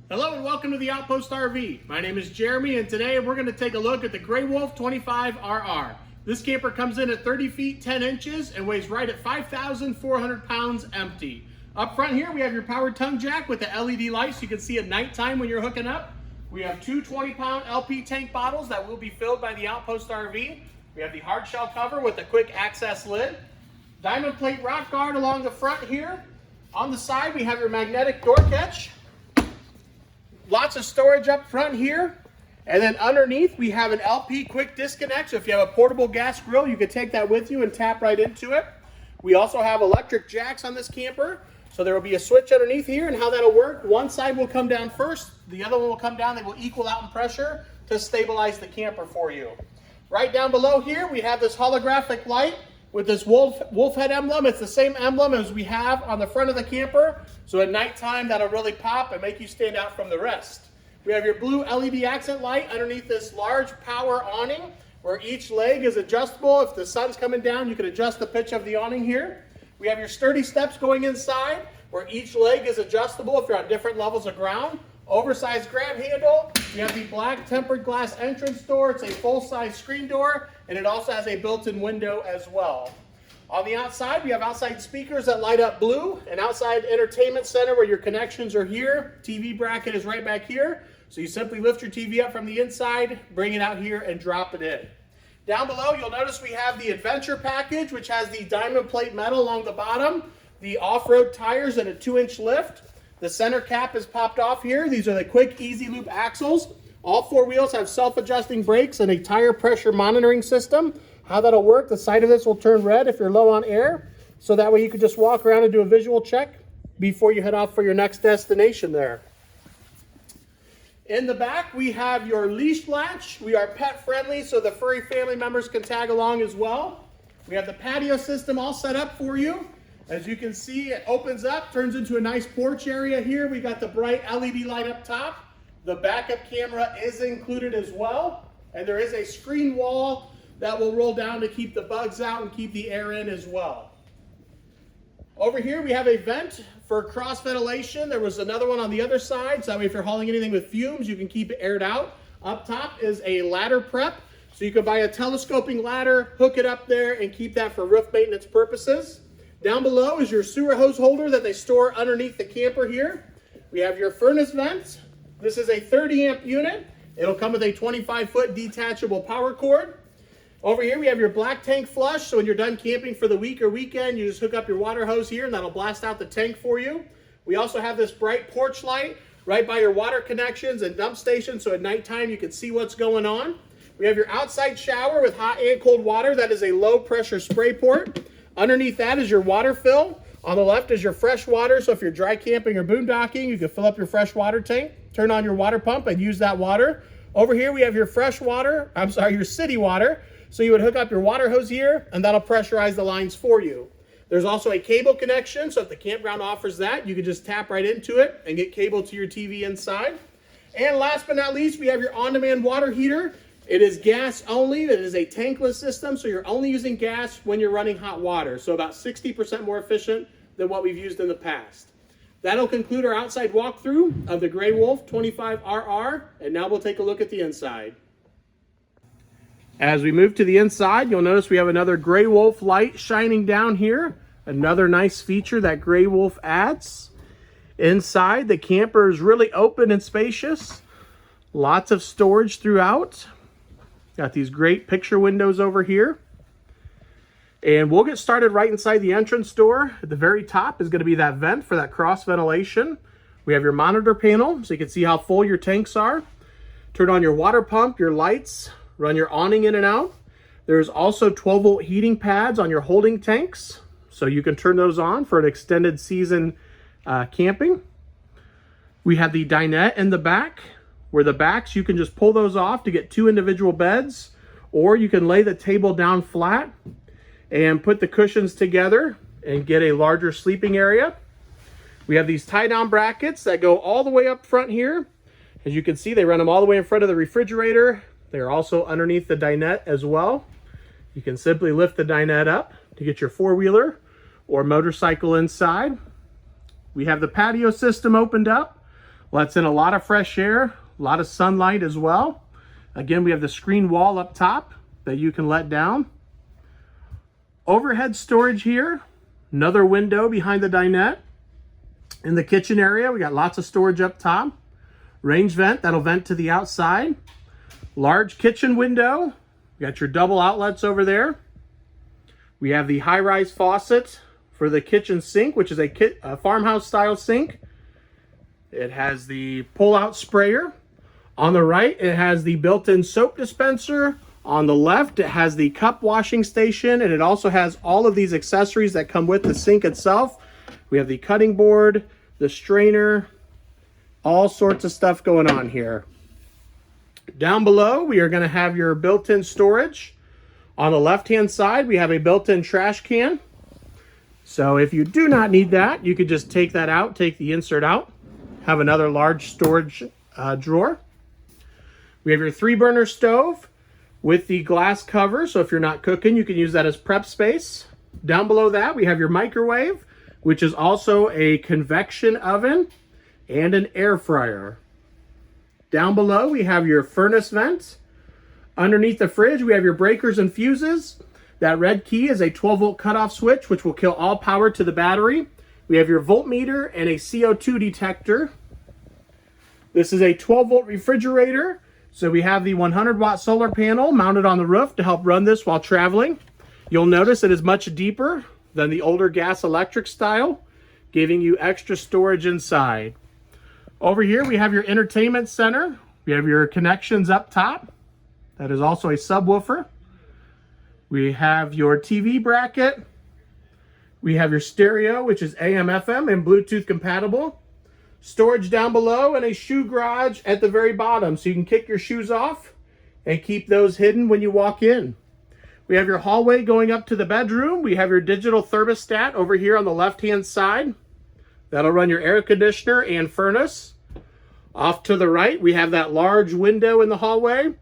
Hello and welcome to the Outpost RV. My name is Jeremy and today we're going to take a look at the Grey Wolf 25RR. This camper comes in at 30 feet 10 inches and weighs right at 5,400 pounds empty. Up front here we have your powered tongue jack with the LED lights so you can see at nighttime when you're hooking up. We have two 20-pound LP tank bottles that will be filled by the Outpost RV. We have the hard shell cover with a quick access lid. Diamond plate rock guard along the front here. On the side we have your magnetic door catch. Lots of storage up front here. And then underneath we have an LP quick disconnect. So if you have a portable gas grill, you can take that with you and tap right into it. We also have electric jacks on this camper. So there will be a switch underneath here, and how that'll work, one side will come down first, the other one will come down. They will equal out in pressure to stabilize the camper for you. Right down below here we have this holographic light with this wolf head emblem. It's the same emblem as we have on the front of the camper. So at nighttime, that'll really pop and make you stand out from the rest. We have your blue LED accent light underneath this large power awning where each leg is adjustable. If the sun's coming down, you can adjust the pitch of the awning here. We have your sturdy steps going inside where each leg is adjustable if you're on different levels of ground. Oversized grab handle. We have the black tempered glass entrance door. It's a full-size screen door, and it also has a built-in window as well. On the outside, we have outside speakers that light up blue, an outside entertainment center where your connections are here. TV bracket is right back here. So you simply lift your TV up from the inside, bring it out here, and drop it in. Down below, you'll notice we have the Adventure package, which has the diamond plate metal along the bottom, the off-road tires, and a 2-inch lift. The center cap is popped off here. These are the quick, easy loop axles. All four wheels have self-adjusting brakes and a tire pressure monitoring system. How that'll work, the side of this will turn red if you're low on air. So that way you can just walk around and do a visual check before you head off for your next destination there. In the back, we have your leash latch. We are pet friendly, so the furry family members can tag along as well. We have the patio system all set up for you. As you can see, it opens up, turns into a nice porch area here. We got the bright LED light up top. The backup camera is included as well. And there is a screen wall that will roll down to keep the bugs out and keep the air in as well. Over here, we have a vent for cross ventilation. There was another one on the other side, so that way if you're hauling anything with fumes, you can keep it aired out. Up top is a ladder prep. So you can buy a telescoping ladder, hook it up there, and keep that for roof maintenance purposes. Down below is your sewer hose holder that they store underneath the camper here. We have your furnace vents. This is a 30 amp unit. It'll come with a 25-foot detachable power cord. Over here we have your black tank flush. So when you're done camping for the week or weekend, you just hook up your water hose here and that'll blast out the tank for you. We also have this bright porch light right by your water connections and dump station, so at nighttime you can see what's going on. We have your outside shower with hot and cold water. That is a low pressure spray port. Underneath that is your water fill. On the left is your fresh water. So if you're dry camping or boondocking, you can fill up your fresh water tank, turn on your water pump and use that water. Over here we have your your city water. So you would hook up your water hose here and that'll pressurize the lines for you. There's also a cable connection. So if the campground offers that, you can just tap right into it and get cable to your TV inside. And last but not least, we have your on-demand water heater. It is gas only. It is a tankless system, so you're only using gas when you're running hot water. So about 60% more efficient than what we've used in the past. That'll conclude our outside walkthrough of the Grey Wolf 25RR, and now we'll take a look at the inside. As we move to the inside, you'll notice we have another Grey Wolf light shining down here. Another nice feature that Grey Wolf adds. Inside, the camper is really open and spacious. Lots of storage throughout. Got these great picture windows over here. And we'll get started right inside the entrance door. At the very top is going to be that vent for that cross ventilation. We have your monitor panel so you can see how full your tanks are. Turn on your water pump, your lights, run your awning in and out. There's also 12-volt heating pads on your holding tanks, so you can turn those on for an extended season camping. We have the dinette in the back, where the backs, you can just pull those off to get two individual beds, or you can lay the table down flat and put the cushions together and get a larger sleeping area. We have these tie-down brackets that go all the way up front here. As you can see, they run them all the way in front of the refrigerator. They're also underneath the dinette as well. You can simply lift the dinette up to get your four-wheeler or motorcycle inside. We have the patio system opened up. Lets in a lot of fresh air, a lot of sunlight as well. Again, we have the screen wall up top that you can let down. Overhead storage here. Another window behind the dinette. In the kitchen area, we got lots of storage up top. Range vent, that'll vent to the outside. Large kitchen window. You got your double outlets over there. We have the high-rise faucet for the kitchen sink, which is a farmhouse style sink. It has the pull-out sprayer. On the right, it has the built-in soap dispenser. On the left, it has the cup washing station, and it also has all of these accessories that come with the sink itself. We have the cutting board, the strainer, all sorts of stuff going on here. Down below, we are going to have your built-in storage. On the left-hand side, we have a built-in trash can. So if you do not need that, you could just take that out, take the insert out, have another large storage drawer. We have your 3-burner stove with the glass cover, so if you're not cooking, you can use that as prep space. Down below that, we have your microwave, which is also a convection oven and an air fryer. Down below, we have your furnace vent. Underneath the fridge, we have your breakers and fuses. That red key is a 12-volt cutoff switch, which will kill all power to the battery. We have your voltmeter and a CO2 detector. This is a 12-volt refrigerator. So we have the 100-watt solar panel mounted on the roof to help run this while traveling. You'll notice it is much deeper than the older gas electric style, giving you extra storage inside. Over here, we have your entertainment center. We have your connections up top. That is also a subwoofer. We have your TV bracket. We have your stereo, which is AM, FM, and Bluetooth compatible. Storage down below and a shoe garage at the very bottom, so you can kick your shoes off and keep those hidden when you walk in. We have your hallway going up to the bedroom. We have your digital thermostat over here on the left-hand side. That'll run your air conditioner and furnace. Off to the right, we have that large window in the hallway.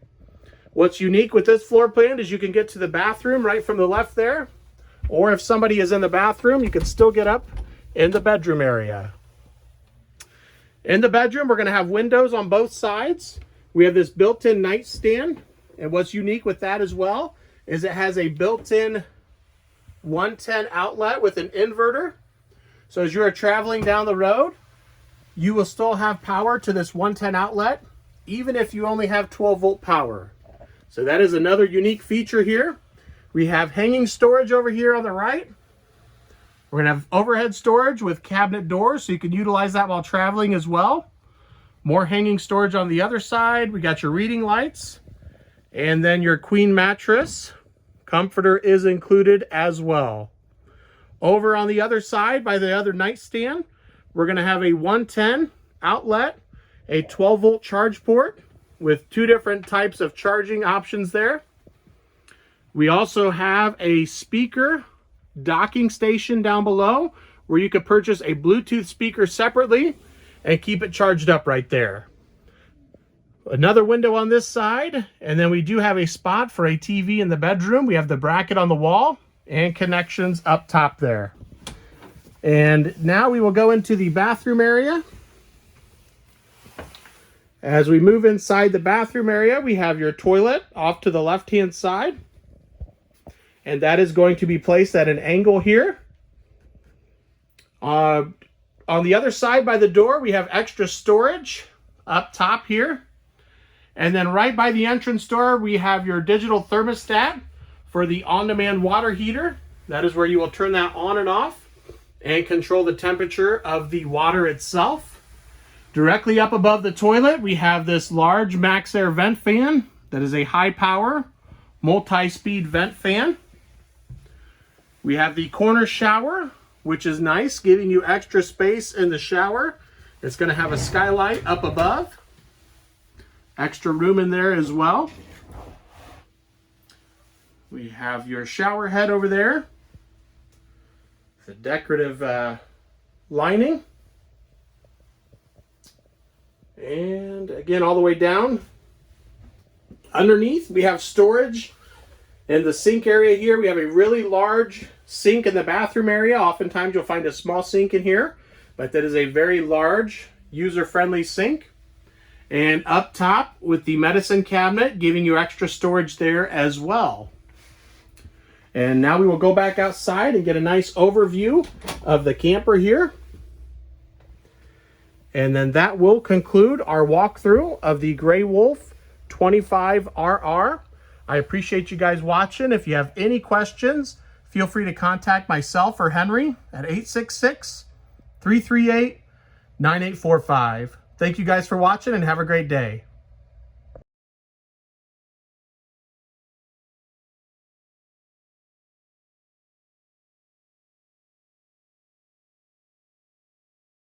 What's unique with this floor plan is you can get to the bathroom right from the left there. Or if somebody is in the bathroom, you can still get up in the bedroom area. In the bedroom, we're going to have windows on both sides. We have this built-in nightstand. And what's unique with that as well is it has a built-in 110 outlet with an inverter. So as you're traveling down the road, you will still have power to this 110 outlet, even if you only have 12-volt power. So that is another unique feature here. We have hanging storage over here on the right. We're going to have overhead storage with cabinet doors, so you can utilize that while traveling as well. More hanging storage on the other side. We got your reading lights. And then your queen mattress. Comforter is included as well. Over on the other side, by the other nightstand, we're going to have a 110 outlet, a 12-volt charge port with 2 different types of charging options there. We also have a speaker docking station down below where you could purchase a Bluetooth speaker separately and keep it charged up right there. Another window on this side, and then we do have a spot for a TV in the bedroom. We have the bracket on the wall and connections up top there. And now we will go into the bathroom area. As we move inside the bathroom area, we have your toilet off to the left-hand side. And that is going to be placed at an angle here. On the other side by the door, we have extra storage up top here. And then right by the entrance door, we have your digital thermostat for the on-demand water heater. That is where you will turn that on and off and control the temperature of the water itself. Directly up above the toilet, we have this large MaxxAir vent fan. That is a high-power, multi-speed vent fan. We have the corner shower, which is nice, giving you extra space in the shower. It's going to have a skylight up above. Extra room in there as well. We have your shower head over there. The decorative lining. And again, all the way down. Underneath, we have storage. In the sink area here, we have a really large sink in the bathroom area. Oftentimes you'll find a small sink in here, but that is a very large user-friendly sink. And up top with the medicine cabinet, giving you extra storage there as well. And now we will go back outside and get a nice overview of the camper here. And then that will conclude our walkthrough of the Grey Wolf 25RR. I appreciate you guys watching. If you have any questions, feel free to contact myself or Henry at 866-338-9845. Thank you guys for watching and have a great day.